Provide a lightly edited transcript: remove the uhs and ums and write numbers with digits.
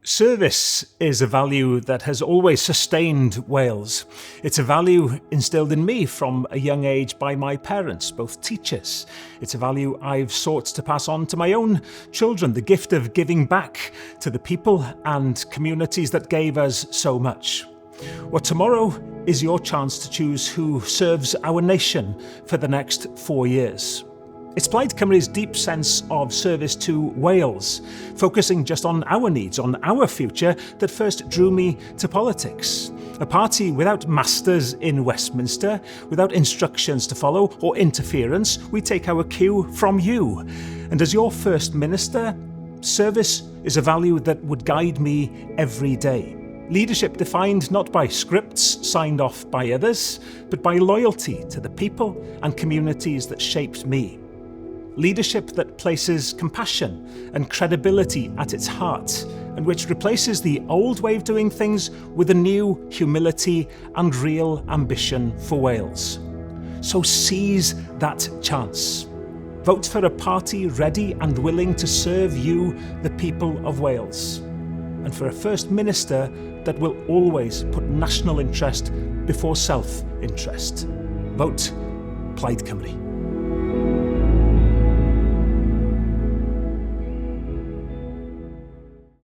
Service is a value that has always sustained Wales. It's a value instilled in me from a young age by my parents, both teachers. It's a value I've sought to pass on to my own children, the gift of giving back to the people and communities that gave us so much. Well, tomorrow is your chance to choose who serves our nation for the next 4 years. It's Plaid Cymru's deep sense of service to Wales, focusing just on our needs, on our future, that first drew me to politics. A party without masters in Westminster, without instructions to follow or interference. We take our cue from you. And as your First Minister, service is a value that would guide me every day. Leadership defined not by scripts signed off by others, but by loyalty to the people and communities that shaped me. Leadership that places compassion and credibility at its heart, and which replaces the old way of doing things with a new humility and real ambition for Wales. So seize that chance. Vote for a party ready and willing to serve you, the people of Wales, and for a First Minister that will always put national interest before self-interest. Vote Plaid Cymru.